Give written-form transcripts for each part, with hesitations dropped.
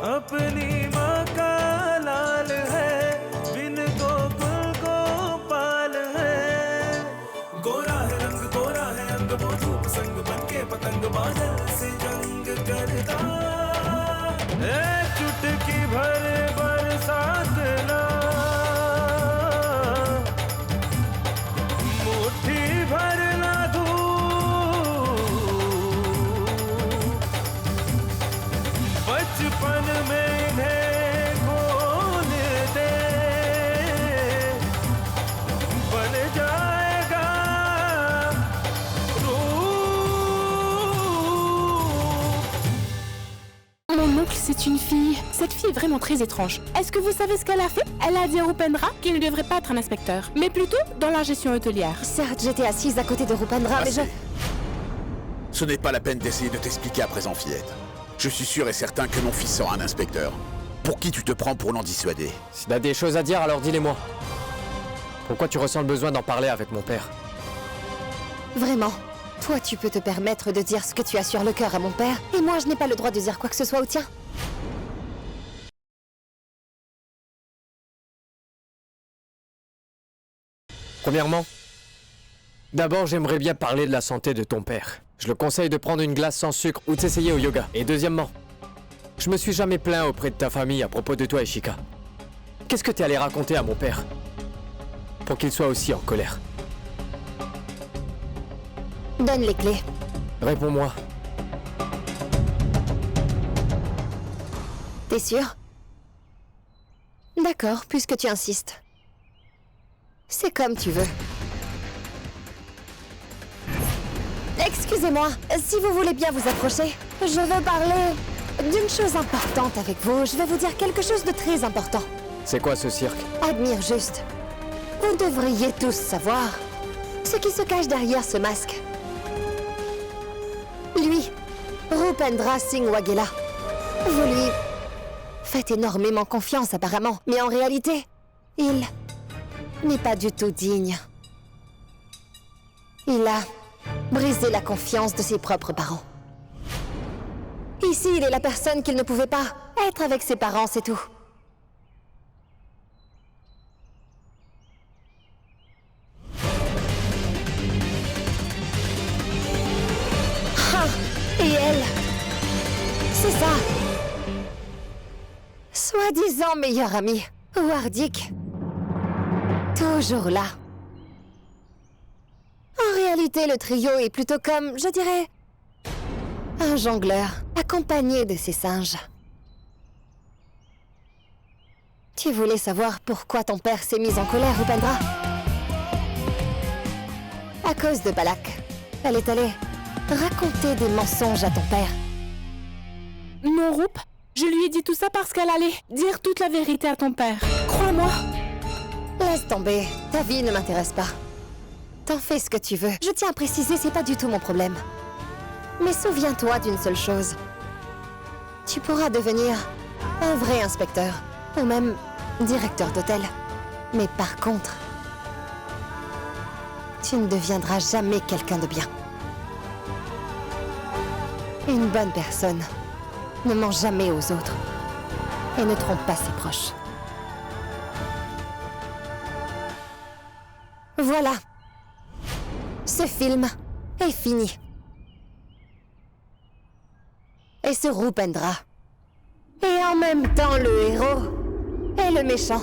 अपनी माँ का लाल है, बिन गोकुल गोपाल है। गोरा है रंग गोरा है अंग, वो धूप संग बनके पतंग बादल से जंग करता। चुटकी भर बरसात ना, मुट्ठी भर ना धूप, बचपन में इन्हें खोल दे, बन जाएगा Mon oncle, c'est une fille. Cette fille est vraiment très étrange. Est-ce que vous savez ce qu'elle a fait? Elle a dit à Rupendra qu'il ne devrait pas être un inspecteur, mais plutôt dans la gestion hôtelière. Certes, j'étais assise à côté de Rupendra, mais je... Ce n'est pas la peine d'essayer de t'expliquer à présent, fillette. Je suis sûr et certain que mon fils sera un inspecteur. Pour qui tu te prends pour l'en dissuader? Si t'as des choses à dire, alors dis-les-moi. Pourquoi tu ressens le besoin d'en parler avec mon père? Vraiment, toi tu peux te permettre de dire ce que tu as sur le cœur à mon père, et moi je n'ai pas le droit de dire quoi que ce soit au tien. Premièrement, d'abord j'aimerais bien parler de la santé de ton père. Je le conseille de prendre une glace sans sucre ou de s'essayer au yoga. Et deuxièmement, je me suis jamais plaint auprès de ta famille à propos de toi, Ishika. Qu'est-ce que t'es allé raconter à mon père pour qu'il soit aussi en colère? Donne les clés. Réponds-moi. T'es sûr? D'accord, puisque tu insistes. C'est comme tu veux. Excusez-moi, si vous voulez bien vous approcher, je veux parler d'une chose importante avec vous. Je vais vous dire quelque chose de très important. C'est quoi ce cirque? Admire juste. Vous devriez tous savoir ce qui se cache derrière ce masque. Lui, Rupendra Singh Waghela. Vous lui faites énormément confiance apparemment, mais en réalité, il n'est pas du tout digne. Il a brisé la confiance de ses propres parents. Ici, il est la personne qu'il ne pouvait pas être avec ses parents, c'est tout. Ah, et elle, c'est ça. Soi-disant meilleur ami, Wardik. Toujours là. En réalité, le trio est plutôt comme, je dirais, un jongleur, accompagné de ses singes. Tu voulais savoir pourquoi ton père s'est mis en colère, Rupendra? À cause de Balak. Elle est allée raconter des mensonges à ton père. Non, Rup, je lui ai dit tout ça parce qu'elle allait dire toute la vérité à ton père. Crois-moi. Laisse tomber, ta vie ne m'intéresse pas. T'en fais ce que tu veux. Je tiens à préciser, c'est pas du tout mon problème. Mais souviens-toi d'une seule chose. Tu pourras devenir un vrai inspecteur, ou même directeur d'hôtel. Mais par contre, tu ne deviendras jamais quelqu'un de bien. Une bonne personne ne ment jamais aux autres et ne trompe pas ses proches. Voilà. Ce film est fini. Et ce Rupendra est en même temps le héros et le méchant.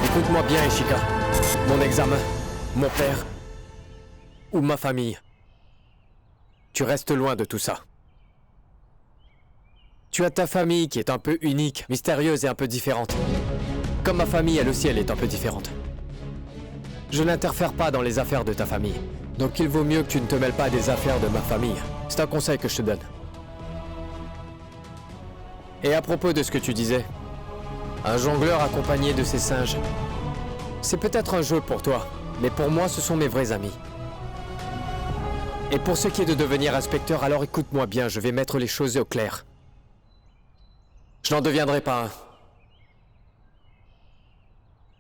Écoute-moi bien, Ishika. Mon examen, mon père ou ma famille. Tu restes loin de tout ça. Tu as ta famille qui est un peu unique, mystérieuse et un peu différente. Comme ma famille, elle aussi, elle est un peu différente. Je n'interfère pas dans les affaires de ta famille. Donc il vaut mieux que tu ne te mêles pas à des affaires de ma famille. C'est un conseil que je te donne. Et à propos de ce que tu disais, un jongleur accompagné de ses singes. C'est peut-être un jeu pour toi, mais pour moi, ce sont mes vrais amis. Et pour ce qui est de devenir inspecteur, alors écoute-moi bien, je vais mettre les choses au clair. Je n'en deviendrai pas un.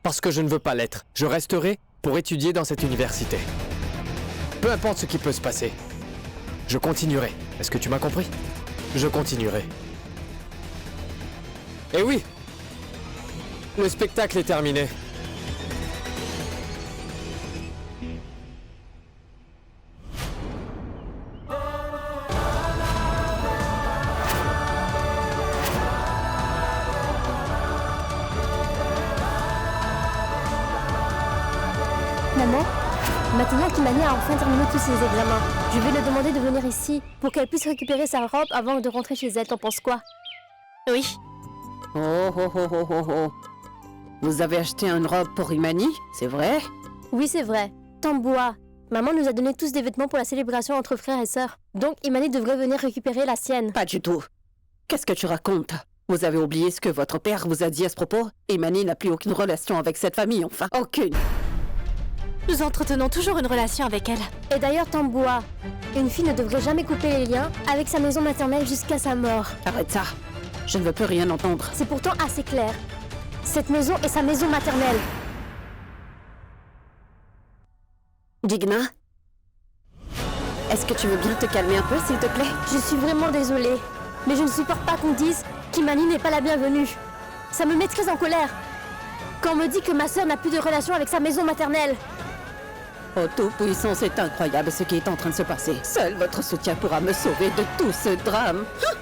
Parce que je ne veux pas l'être. Je resterai pour étudier dans cette université. Peu importe ce qui peut se passer. Je continuerai. Est-ce que tu m'as compris? Je continuerai. Et oui! Le spectacle est terminé. Maman, maintenant qu'Imani a enfin terminé tous ses examens, je vais lui demander de venir ici pour qu'elle puisse récupérer sa robe avant de rentrer chez elle. T'en penses quoi? Oui. Oh oh oh oh oh oh. Vous avez acheté une robe pour Imani, c'est vrai? Oui, c'est vrai. Tamboua. Maman nous a donné tous des vêtements pour la célébration entre frères et sœurs. Donc Imani devrait venir récupérer la sienne. Pas du tout. Qu'est-ce que tu racontes? Vous avez oublié ce que votre père vous a dit à ce propos? Imani n'a plus aucune relation avec cette famille, enfin. Aucune. Nous entretenons toujours une relation avec elle. Et d'ailleurs, Tamboua, une fille ne devrait jamais couper les liens avec sa maison maternelle jusqu'à sa mort. Arrête ça. Je ne veux plus rien entendre. C'est pourtant assez clair. Cette maison est sa maison maternelle. Digna? Est-ce que tu veux bien te calmer un peu, s'il te plaît? Je suis vraiment désolée, mais je ne supporte pas qu'on dise qu'Imani n'est pas la bienvenue. Ça me met très en colère. Quand on me dit que ma sœur n'a plus de relation avec sa maison maternelle. Oh Tout-Puissant, c'est incroyable ce qui est en train de se passer. Seul votre soutien pourra me sauver de tout ce drame. Ah!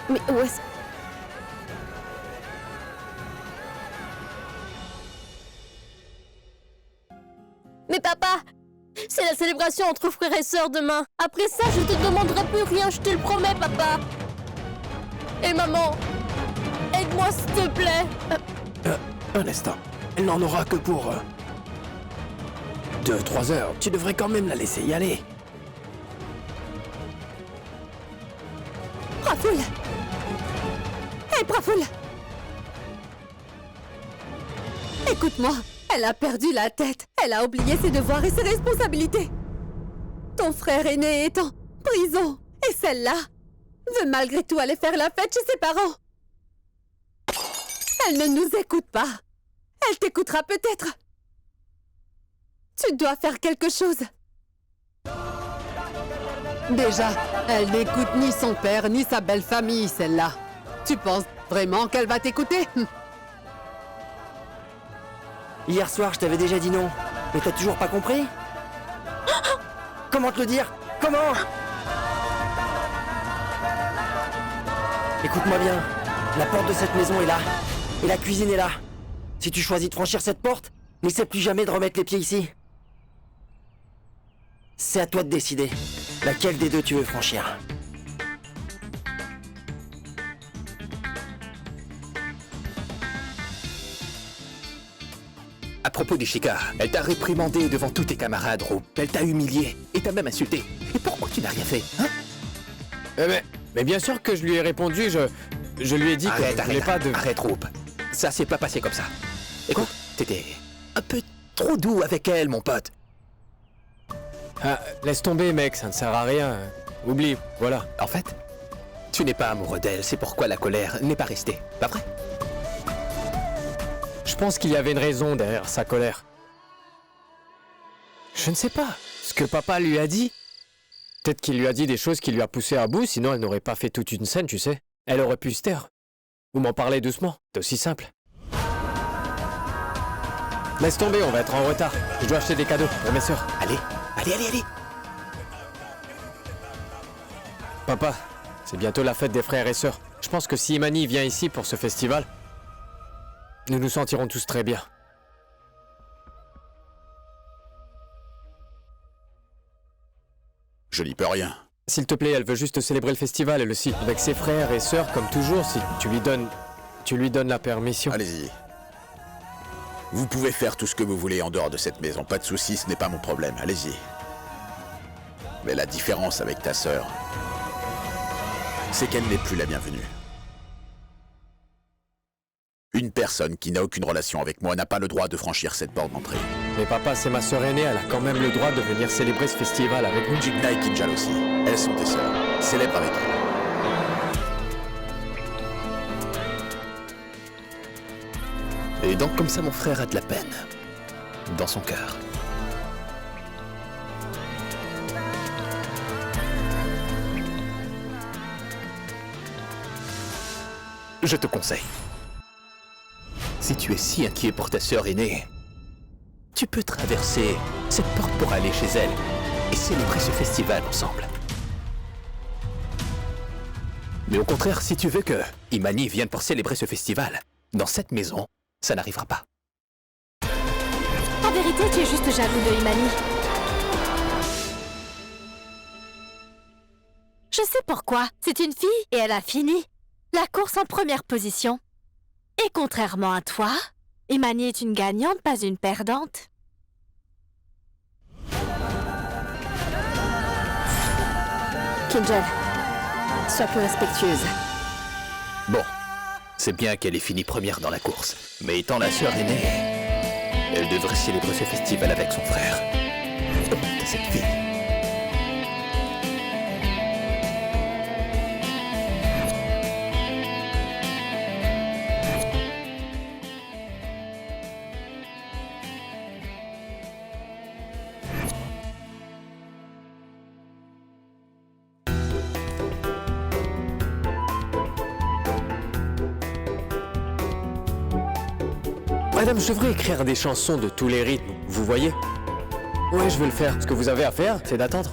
Mais où est-ce... Mais papa, c'est la célébration entre frères et sœurs demain. Après ça, je te demanderai plus rien, je te le promets, papa. Et maman, aide-moi s'il te plaît. Un instant. Elle n'en aura que pour... 2-3 heures. Tu devrais quand même la laisser y aller. Prafoul! Hé, Prafoul! Écoute-moi, elle a perdu la tête. Elle a oublié ses devoirs et ses responsabilités. Ton frère aîné est en prison. Et celle-là veut malgré tout aller faire la fête chez ses parents. Elle ne nous écoute pas. Elle t'écoutera peut-être. Tu dois faire quelque chose. Déjà, elle n'écoute ni son père ni sa belle famille, celle-là. Tu penses vraiment qu'elle va t'écouter? Hier soir, je t'avais déjà dit non. Mais t'as toujours pas compris? Comment te le dire? Comment? Écoute-moi bien. La porte de cette maison est là. Et la cuisine est là. Si tu choisis de franchir cette porte, n'essaie plus jamais de remettre les pieds ici. C'est à toi de décider. Laquelle des deux tu veux franchir? À propos d'Ishika, elle t'a réprimandé devant tous tes camarades, Roop. Elle t'a humilié et t'a même insulté. Et pourquoi tu n'as rien fait, hein? Mais bien sûr que je lui ai répondu, je lui ai dit que je ne voulais pas de... Arrête, Roop. Ça s'est pas passé comme ça. Écoute, t'étais un peu trop doux avec elle, mon pote. Ah, laisse tomber, mec, ça ne sert à rien. Oublie, voilà. En fait, tu n'es pas amoureux d'elle, c'est pourquoi la colère n'est pas restée. Pas vrai? Je pense qu'il y avait une raison derrière sa colère. Je ne sais pas. Ce que papa lui a dit. Peut-être qu'il lui a dit des choses qui lui a poussé à bout, sinon elle n'aurait pas fait toute une scène, tu sais. Elle aurait pu se taire. Ou m'en parler doucement. C'est aussi simple. Laisse tomber, on va être en retard. Je dois acheter des cadeaux pour mes sœurs. Allez, allez, allez, allez. Papa, c'est bientôt la fête des frères et sœurs. Je pense que si Imani vient ici pour ce festival, nous nous sentirons tous très bien. Je n'y peux rien. S'il te plaît, elle veut juste célébrer le festival, elle aussi. Avec ses frères et sœurs, comme toujours, si tu lui donnes la permission. Allez-y. Vous pouvez faire tout ce que vous voulez en dehors de cette maison, pas de soucis, ce n'est pas mon problème, allez-y. Mais la différence avec ta sœur, c'est qu'elle n'est plus la bienvenue. Une personne qui n'a aucune relation avec moi n'a pas le droit de franchir cette porte d'entrée. Mais papa, c'est ma sœur aînée, elle a quand même le droit de venir célébrer ce festival avec nous. Digna et Kinjal aussi, elles sont tes sœurs. Célèbre avec elles. Et donc comme ça, mon frère a de la peine. Dans son cœur. Je te conseille. Si tu es si inquiet pour ta sœur aînée, tu peux traverser cette porte pour aller chez elle et célébrer ce festival ensemble. Mais au contraire, si tu veux que Imani vienne pour célébrer ce festival, dans cette maison, ça n'arrivera pas. En vérité, tu es juste jaloux de Imani. Je sais pourquoi. C'est une fille et elle a fini la course en première position. Et contrairement à toi, Imani est une gagnante, pas une perdante. Kinjal, sois plus respectueuse. Bon, c'est bien qu'elle ait fini première dans la course, mais étant la sœur aînée, elle devrait célébrer ce festival avec son frère. Honte à cette fille. Madame, je devrais écrire des chansons de tous les rythmes, vous voyez? Ouais, je vais le faire. Ce que vous avez à faire, c'est d'attendre.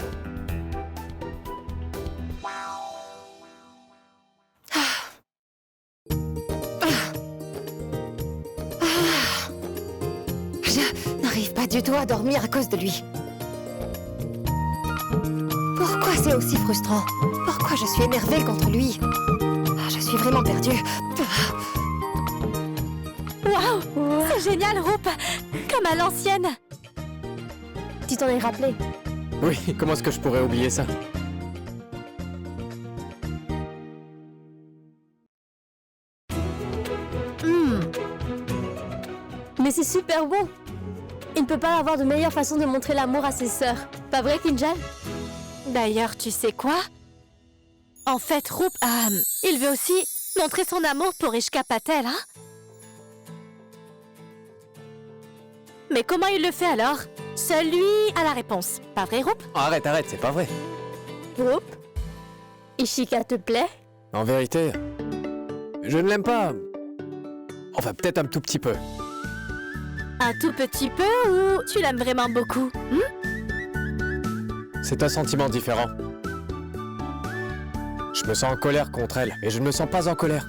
Je n'arrive pas du tout à dormir à cause de lui. Pourquoi c'est aussi frustrant? Pourquoi je suis énervée contre lui? Je suis vraiment perdue. Waouh, c'est génial, Roop. Comme à l'ancienne. Tu t'en es rappelé? Oui, comment est-ce que je pourrais oublier ça? Mais c'est super bon. Il ne peut pas avoir de meilleure façon de montrer l'amour à ses sœurs. Pas vrai, Kinjal? D'ailleurs, tu sais quoi? En fait, Roop, il veut aussi montrer son amour pour Ishka Patel, hein? Mais comment il le fait alors? Seul lui a la réponse. Pas vrai, Roop? Arrête, c'est pas vrai. Roop? Ishika te plaît? En vérité, je ne l'aime pas. Enfin, peut-être un tout petit peu. Un tout petit peu ou tu l'aimes vraiment beaucoup? C'est un sentiment différent. Je me sens en colère contre elle, et je ne me sens pas en colère.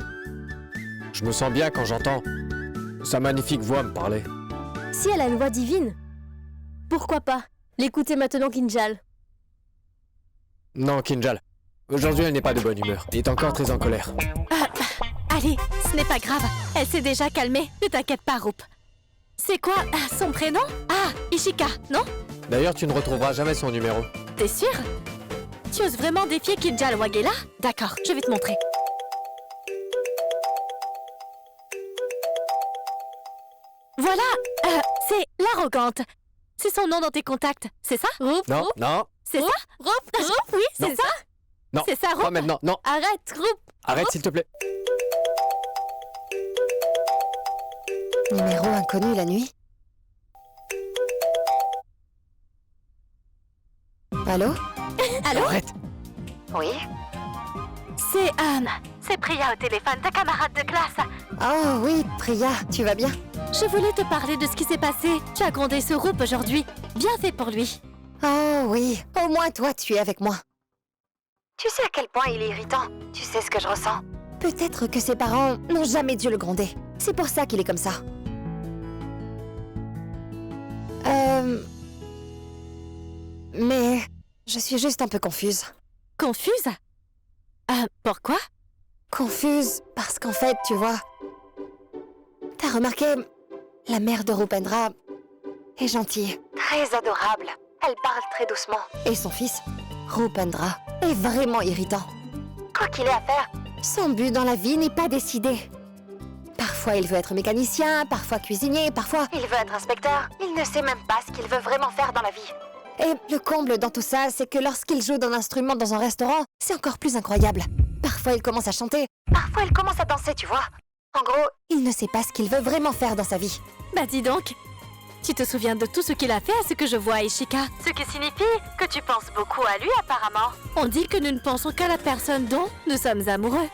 Je me sens bien quand j'entends sa magnifique voix me parler. Si elle a une voix divine, pourquoi pas l'écouter maintenant, Kinjal? Non, Kinjal. Aujourd'hui, elle n'est pas de bonne humeur. Elle est encore très en colère. Allez, ce n'est pas grave. Elle s'est déjà calmée. Ne t'inquiète pas, Roop. C'est quoi son prénom? Ah, Ishika, non? D'ailleurs, tu ne retrouveras jamais son numéro. T'es sûr? Tu oses vraiment défier Kinjal Wagela? D'accord, je vais te montrer. Voilà, c'est l'arrogante. C'est son nom dans tes contacts, c'est ça? Roop, Non, Roop? non, C'est ça? Roop, oui, c'est Non. ça? non. C'est ça, Pas Roop? maintenant, non. Arrête, Roop. Arrête, s'il te plaît. Numéro inconnu la nuit. Allô? Allô? Arrête. Oui? C'est Priya au téléphone, ta camarade de classe. Oh oui, Priya, tu vas bien? Je voulais te parler de ce qui s'est passé. Tu as grondé ce Roop aujourd'hui. Bien fait pour lui. Oh oui, au moins toi, tu es avec moi. Tu sais à quel point il est irritant. Tu sais ce que je ressens. Peut-être que ses parents n'ont jamais dû le gronder. C'est pour ça qu'il est comme ça. Mais je suis juste un peu confuse. Confuse? Pourquoi? Confuse parce qu'en fait, tu vois... T'as remarqué, la mère de Rupendra est gentille, très adorable. Elle parle très doucement. Et son fils, Rupendra, est vraiment irritant. Quoi qu'il ait à faire, son but dans la vie n'est pas décidé. Parfois il veut être mécanicien, parfois cuisinier, parfois il veut être inspecteur. Il ne sait même pas ce qu'il veut vraiment faire dans la vie. Et le comble dans tout ça, c'est que lorsqu'il joue d'un instrument dans un restaurant, c'est encore plus incroyable. Parfois il commence à chanter, parfois il commence à danser, tu vois. En gros, il ne sait pas ce qu'il veut vraiment faire dans sa vie. Bah dis donc, tu te souviens de tout ce qu'il a fait à ce que je vois, Ishika? Ce qui signifie que tu penses beaucoup à lui, apparemment. On dit que nous ne pensons qu'à la personne dont nous sommes amoureux.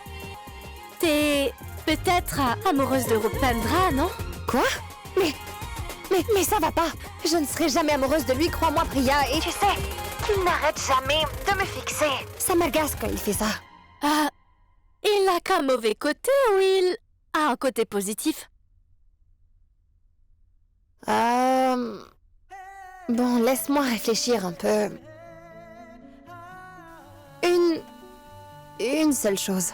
T'es peut-être amoureuse de Rupendra, non? Quoi? Mais ça va pas. Je ne serai jamais amoureuse de lui, crois-moi, Priya, et tu sais, il n'arrête jamais de me fixer. Ça m'agace quand il fait ça. Ah, il n'a qu'un mauvais côté ou il a un côté positif? Bon, laisse-moi réfléchir un peu. Une seule chose.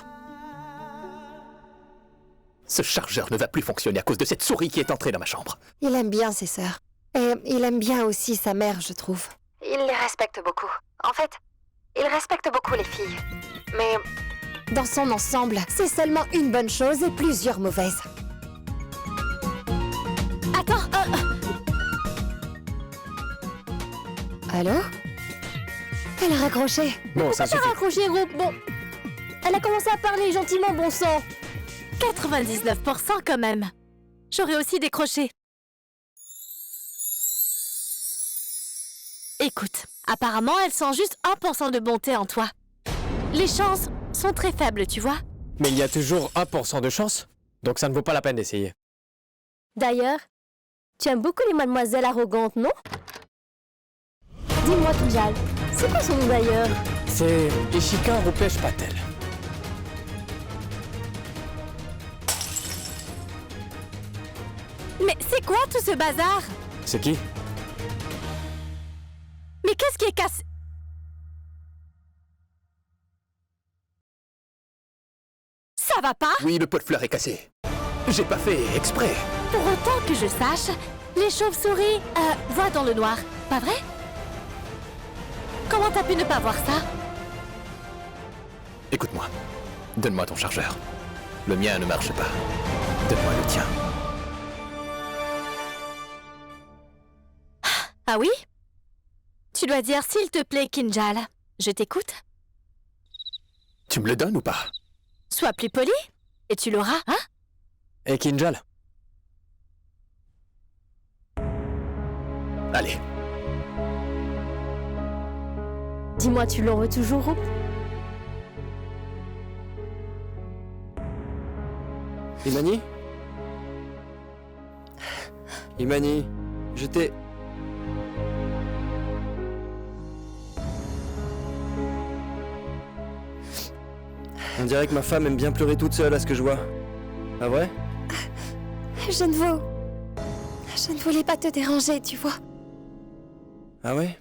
Ce chargeur ne va plus fonctionner à cause de cette souris qui est entrée dans ma chambre. Il aime bien ses sœurs. Et il aime bien aussi sa mère, je trouve. Il les respecte beaucoup. En fait, il respecte beaucoup les filles. Mais dans son ensemble, c'est seulement une bonne chose et plusieurs mauvaises. Attends, Allô? Elle a raccroché. Bon, ça t'as suffit. raccroché, Rup, bon. Elle a commencé à parler gentiment, bon sang. 99% quand même. J'aurais aussi décroché. Écoute, apparemment, elle sent juste 1% de bonté en toi. Les chances sont très faibles, tu vois. Mais il y a toujours 1% de chance, donc ça ne vaut pas la peine d'essayer. D'ailleurs, tu aimes beaucoup les mademoiselles arrogantes, non? Dis-moi, Kinjal, c'est quoi son nom d'ailleurs? C'est Ishika Rupesh Patel. Mais c'est quoi tout ce bazar? C'est qui? Mais qu'est-ce qui est cassé? Ça va pas? Oui, le pot de fleurs est cassé. J'ai pas fait exprès. Pour autant que je sache, les chauves-souris voient dans le noir, pas vrai? Comment t'as pu ne pas voir ça? Écoute-moi. Donne-moi ton chargeur. Le mien ne marche pas. Donne-moi le tien. Ah oui? Tu dois dire s'il te plaît, Kinjal. Je t'écoute. Tu me le donnes ou pas? Sois plus poli, et tu l'auras, hein? Et Kinjal? Allez. Dis-moi, tu l'en veux toujours, Rup? Imani? Imani, je t'ai... On dirait que ma femme aime bien pleurer toute seule à ce que je vois. Ah vrai? Je ne voulais pas te déranger, tu vois. Ah ouais?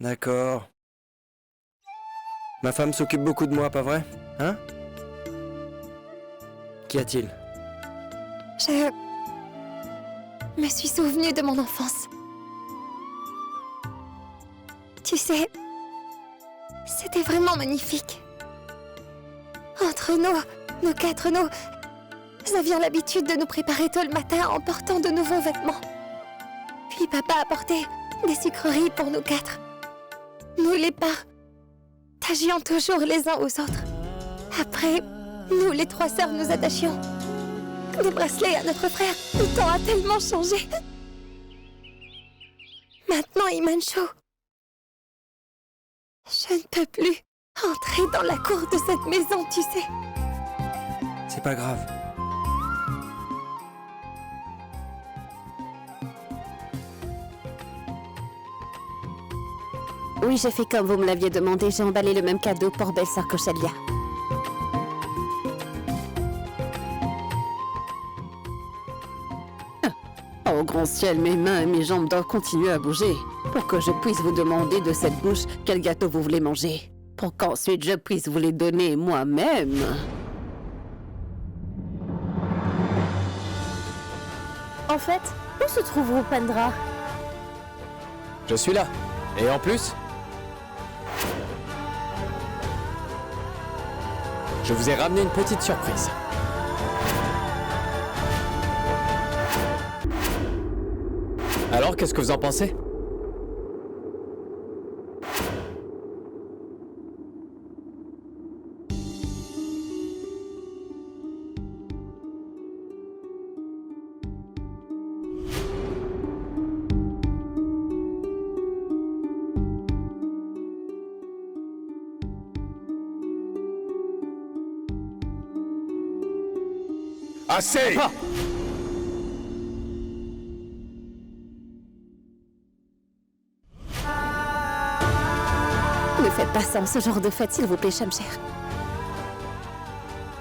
D'accord. Ma femme s'occupe beaucoup de moi, pas vrai? Hein? Qu'y a-t-il? Je me suis souvenue de mon enfance. Tu sais, c'était vraiment magnifique. Entre nous quatre, nous avions l'habitude de nous préparer tôt le matin en portant de nouveaux vêtements. Puis papa apportait des sucreries pour nous quatre. Nous les partagions toujours les uns aux autres. Après, nous les trois sœurs nous attachions des bracelets à notre frère. Le temps a tellement changé. Maintenant, Himanshu, je ne peux plus entrer dans la cour de cette maison, tu sais. C'est pas grave. Oui, j'ai fait comme vous me l'aviez demandé. J'ai emballé le même cadeau pour belle-sœur Koshalia. Oh grand ciel, mes mains et mes jambes doivent continuer à bouger pour que je puisse vous demander de cette bouche quel gâteau vous voulez manger, pour qu'ensuite je puisse vous les donner moi-même. En fait, où se trouve Rupendra? Je suis là. Et en plus, je vous ai ramené une petite surprise. Alors, qu'est-ce que vous en pensez? Assez! Papa! Ne faites pas ça en ce genre de fête, s'il vous plaît, Shamsher.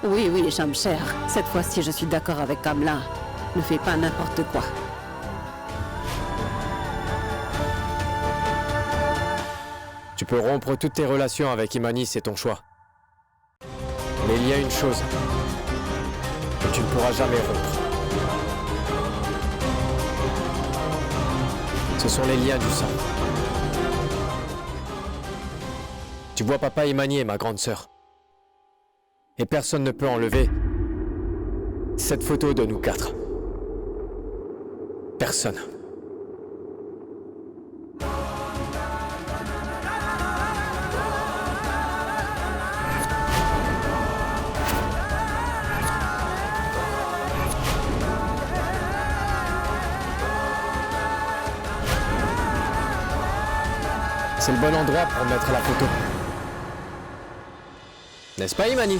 Oui, oui, Shamsher. Cette fois-ci, je suis d'accord avec Kamla. Ne fais pas n'importe quoi. Tu peux rompre toutes tes relations avec Imani, c'est ton choix. Mais il y a une chose que tu ne pourras jamais rompre. Ce sont les liens du sang. Tu vois, papa Imani est ma grande sœur. Et personne ne peut enlever cette photo de nous quatre. Personne. C'est le bon endroit pour mettre la photo. N'est-ce pas, Imani?